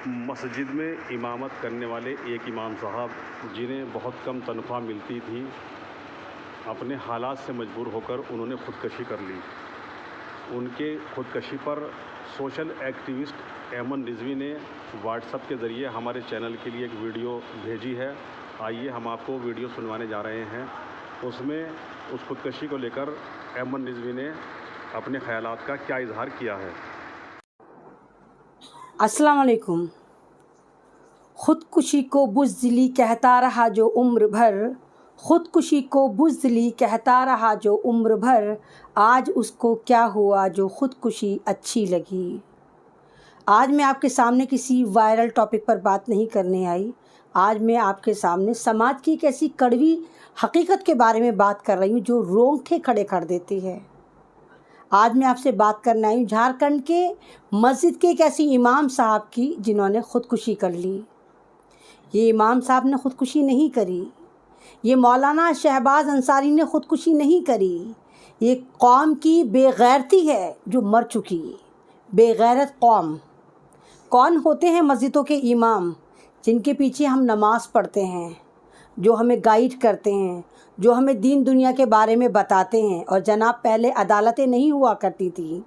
مسجد میں امامت کرنے والے ایک امام صاحب جنہیں بہت کم تنخواہ ملتی تھی، اپنے حالات سے مجبور ہو کر انہوں نے خودکشی کر لی۔ ان کے خودکشی پر سوشل ایکٹیوسٹ ایمن رضوی نے واٹس ایپ کے ذریعے ہمارے چینل کے لیے ایک ویڈیو بھیجی ہے۔ آئیے ہم آپ کو ویڈیو سنوانے جا رہے ہیں۔ اس میں اس خودکشی کو لے کر ایمن رضوی نے اپنے خیالات کا کیا اظہار کیا ہے۔ السلام علیکم۔ خودکشی کو بزدلی کہتا رہا جو عمر بھر، خودکشی کو بزدلی کہتا رہا جو عمر بھر، آج اس کو کیا ہوا جو خودکشی اچھی لگی۔ آج میں آپ کے سامنے کسی وائرل ٹاپک پر بات نہیں کرنے آئی۔ آج میں آپ کے سامنے سماج کی ایک ایسی کڑوی حقیقت کے بارے میں بات کر رہی ہوں جو رونگٹے کھڑے کر دیتی ہے۔ آج میں آپ سے بات کرنے آئی ہوں جھارکھنڈ کے مسجد کے ایک ایسی امام صاحب کی جنہوں نے خودکشی کر لی۔ یہ امام صاحب نے خودکشی نہیں کری، یہ مولانا شہباز انصاری نے خودکشی نہیں کری، یہ قوم کی بے غیرتی ہے جو مر چکی۔ بے غیرت قوم کون ہوتے ہیں؟ مسجدوں کے امام، جن کے پیچھے ہم نماز پڑھتے ہیں، جو ہمیں گائیڈ کرتے ہیں، جو ہمیں دین دنیا کے بارے میں بتاتے ہیں۔ اور جناب، پہلے عدالتیں نہیں ہوا کرتی تھی،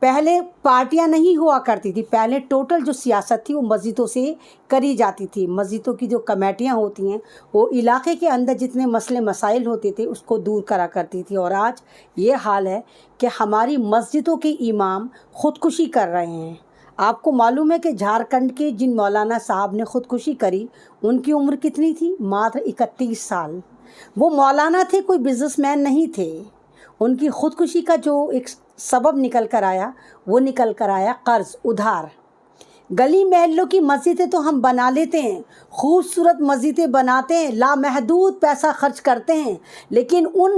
پہلے پارٹیاں نہیں ہوا کرتی تھی، پہلے ٹوٹل جو سیاست تھی وہ مسجدوں سے کری جاتی تھی۔ مسجدوں کی جو کمیٹیاں ہوتی ہیں وہ علاقے کے اندر جتنے مسئلے مسائل ہوتے تھے اس کو دور کرا کرتی تھی۔ اور آج یہ حال ہے کہ ہماری مسجدوں کے امام خودکشی کر رہے ہیں۔ آپ کو معلوم ہے کہ جھارکھنڈ کے جن مولانا صاحب نے خودکشی کری ان کی عمر کتنی تھی؟ ماتر 31 سال۔ وہ مولانا تھے، کوئی بزنس مین نہیں تھے۔ ان کی خودکشی کا جو ایک سبب نکل کر آیا وہ نکل کر آیا قرض، ادھار۔ گلی محلوں کی مسجدیں تو ہم بنا لیتے ہیں، خوبصورت مسجدیں بناتے ہیں، لامحدود پیسہ خرچ کرتے ہیں، لیکن ان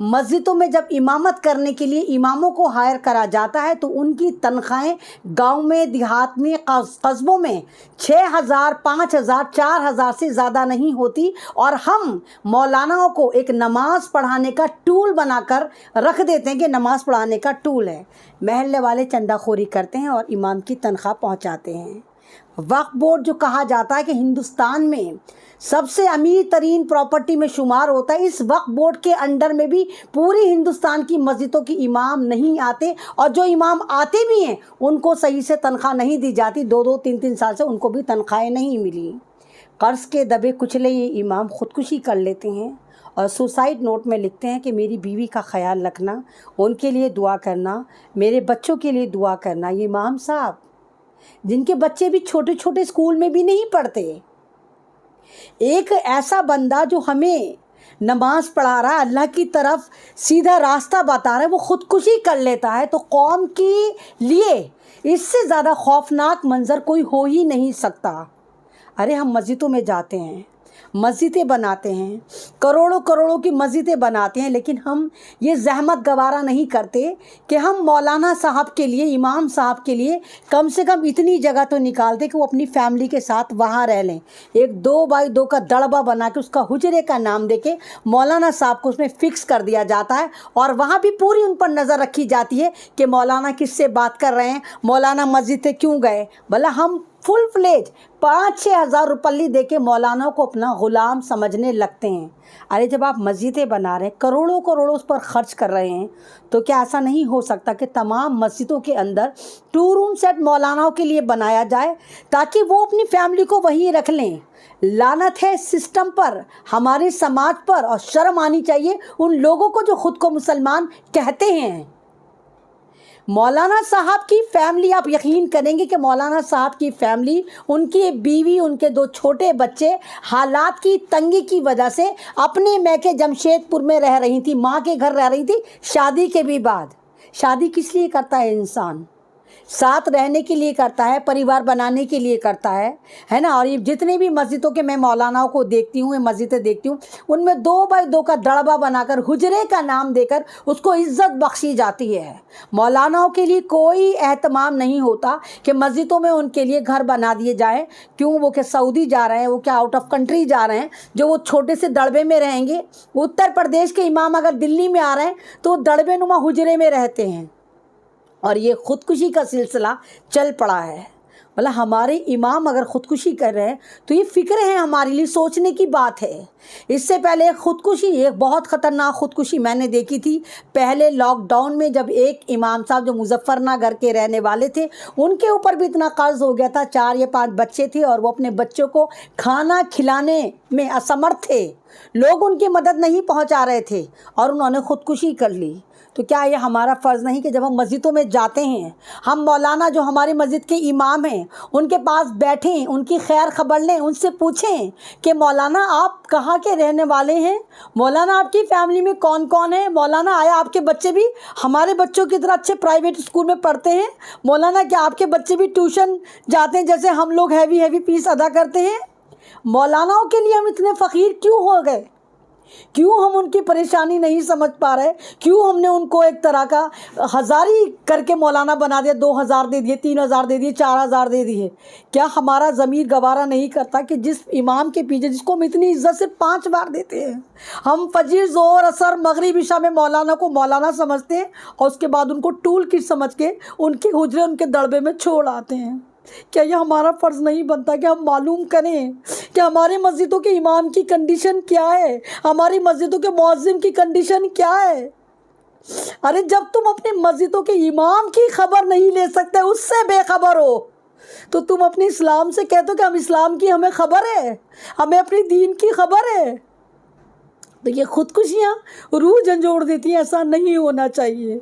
مسجدوں میں جب امامت کرنے کے لیے اماموں کو ہائر کرا جاتا ہے تو ان کی تنخواہیں گاؤں میں، دیہات میں، قصبوں میں 6,000، 5,000، 4,000 سے زیادہ نہیں ہوتی، اور ہم مولاناؤں کو ایک نماز پڑھانے کا ٹول بنا کر رکھ دیتے ہیں کہ نماز پڑھانے کا ٹول ہے۔ محلے والے چندہ خوری کرتے ہیں اور امام کی تنخواہ پہنچاتے ہیں۔ وقف بورڈ جو کہا جاتا ہے کہ ہندوستان میں سب سے امیر ترین پراپرٹی میں شمار ہوتا ہے، اس وقف بورڈ کے انڈر میں بھی پوری ہندوستان کی مسجدوں کی امام نہیں آتے، اور جو امام آتے بھی ہیں ان کو صحیح سے تنخواہ نہیں دی جاتی۔ 2-2، 3-3 سال سے ان کو بھی تنخواہیں نہیں ملی۔ قرض کے دبے کچلے یہ امام خودکشی کر لیتے ہیں اور سوسائڈ نوٹ میں لکھتے ہیں کہ میری بیوی کا خیال رکھنا، ان کے لیے دعا کرنا، میرے بچوں کے لیے دعا کرنا۔ یہ امام صاحب جن کے بچے بھی چھوٹے چھوٹے اسکول میں بھی نہیں پڑھتے، ایک ایسا بندہ جو ہمیں نماز پڑھا رہا ہے، اللہ کی طرف سیدھا راستہ بتا رہا ہے، وہ خودکشی کر لیتا ہے تو قوم کے لیے اس سے زیادہ خوفناک منظر کوئی ہو ہی نہیں سکتا۔ ارے ہم مسجدوں میں جاتے ہیں، مسجدیں بناتے ہیں، کروڑوں کروڑوں کی مسجدیں بناتے ہیں، لیکن ہم یہ زحمت گوارا نہیں کرتے کہ ہم مولانا صاحب کے لیے، امام صاحب کے لیے کم سے کم اتنی جگہ تو نکال دیں کہ وہ اپنی فیملی کے ساتھ وہاں رہ لیں۔ ایک 2x2 کا دڑبہ بنا کے اس کا حجرے کا نام دے کے مولانا صاحب کو اس میں فکس کر دیا جاتا ہے، اور وہاں بھی پوری ان پر نظر رکھی جاتی ہے کہ مولانا کس سے بات کر رہے ہیں، مولانا مسجد سے کیوں گئے۔ بھلا ہم فل فلیج 5-6 ہزار روپلی دے کے مولانا کو اپنا غلام سمجھنے لگتے ہیں۔ ارے جب آپ مسجدیں بنا رہے ہیں، کروڑوں کروڑوں اس پر خرچ کر رہے ہیں، تو کیا ایسا نہیں ہو سکتا کہ تمام مسجدوں کے اندر 2 روم سیٹ مولاناؤں کے لیے بنایا جائے تاکہ وہ اپنی فیملی کو وہیں رکھ لیں؟ لعنت ہے سسٹم پر، ہمارے سماج پر، اور شرم آنی چاہیے ان لوگوں کو جو خود کو مسلمان کہتے ہیں۔ مولانا صاحب کی فیملی، آپ یقین کریں گے کہ مولانا صاحب کی فیملی، ان کی بیوی، ان کے 2 چھوٹے بچے حالات کی تنگی کی وجہ سے اپنے میکے جمشید پور میں رہ رہی تھی، ماں کے گھر رہ رہی تھی شادی کے بھی بعد۔ شادی کس لیے کرتا ہے انسان؟ ساتھ رہنے کے لیے کرتا ہے، پریوار بنانے کے لیے کرتا ہے نا۔ اور یہ جتنے بھی مسجدوں کے میں مولاناؤں کو دیکھتی ہوں، مسجدیں دیکھتی ہوں، ان میں 2x2 کا دڑبہ بنا کر حجرے کا نام دے کر اس کو عزت بخشی جاتی ہے۔ مولاناؤں کے لیے کوئی اہتمام نہیں ہوتا کہ مسجدوں میں ان کے لیے گھر بنا دیے جائیں۔ کیوں؟ وہ کہ سعودی جا رہے ہیں، وہ کیا آؤٹ آف کنٹری جا رہے ہیں، جو وہ چھوٹے سے دڑبے میں رہیں گے؟ اتر پردیش کے امام اگر دلی میں آ رہے ہیں تو وہ دڑبے نما حجرے میں رہتے ہیں، اور یہ خودکشی کا سلسلہ چل پڑا ہے۔ بولا ہمارے امام اگر خودکشی کر رہے ہیں تو یہ فکر ہے ہمارے لیے سوچنے کی بات ہے۔ اس سے پہلے ایک خودکشی، ایک بہت خطرناک خودکشی میں نے دیکھی تھی پہلے لاک ڈاؤن میں، جب ایک امام صاحب جو مظفر نگر کے رہنے والے تھے، ان کے اوپر بھی اتنا قرض ہو گیا تھا، 4 یا 5 بچے تھے اور وہ اپنے بچوں کو کھانا کھلانے میں اسمرتھ تھے، لوگ ان کی مدد نہیں پہنچا رہے تھے اور انہوں نے خودکشی کر لی۔ تو کیا یہ ہمارا فرض نہیں کہ جب ہم مسجدوں میں جاتے ہیں، ہم مولانا جو ہماری مسجد کے امام ہیں ان کے پاس بیٹھیں، ان کی خیر خبر لیں، ان سے پوچھیں کہ مولانا آپ کہاں کے رہنے والے ہیں، مولانا آپ کی فیملی میں کون کون ہے، مولانا آیا آپ کے بچے بھی ہمارے بچوں کی طرح اچھے پرائیویٹ اسکول میں پڑھتے ہیں، مولانا کیا آپ کے بچے بھی ٹیوشن جاتے ہیں جیسے ہم لوگ ہیوی فیس ادا کرتے ہیں۔ مولاناؤں کے لیے ہم اتنے فقیر کیوں ہو گئے؟ کیوں ہم ان کی پریشانی نہیں سمجھ پا رہے؟ کیوں ہم نے ان کو ایک طرح کا ہزاری کر کے مولانا بنا دیا، 2000 دے دیے، 3000 دے دیے، 4000 دے دیے؟ کیا ہمارا ضمیر گوارا نہیں کرتا کہ جس امام کے پیچھے جس کو ہم اتنی عزت سے 5 بار دیتے ہیں، ہم فجر ظہر عصر مغرب عشاء میں مولانا کو مولانا سمجھتے ہیں اور اس کے بعد ان کو ٹول کٹ سمجھ کے ان کے حجرے ان کے دڑبے میں چھوڑ آتے ہیں؟ کیا یہ ہمارا فرض نہیں بنتا کہ ہم معلوم کریں کہ ہماری مسجدوں کے امام کی کنڈیشن کیا ہے، ہماری مسجدوں کے مؤذن کی کنڈیشن کیا ہے؟ ارے جب تم اپنی مسجدوں کے امام کی خبر نہیں لے سکتے، اس سے بے خبر ہو، تو تم اپنے اسلام سے کہتے ہو کہ ہم اسلام کی ہمیں خبر ہے، ہمیں اپنی دین کی خبر ہے۔ تو یہ خودکشیاں روح جھنجھوڑ دیتی ہیں، ایسا نہیں ہونا چاہیے۔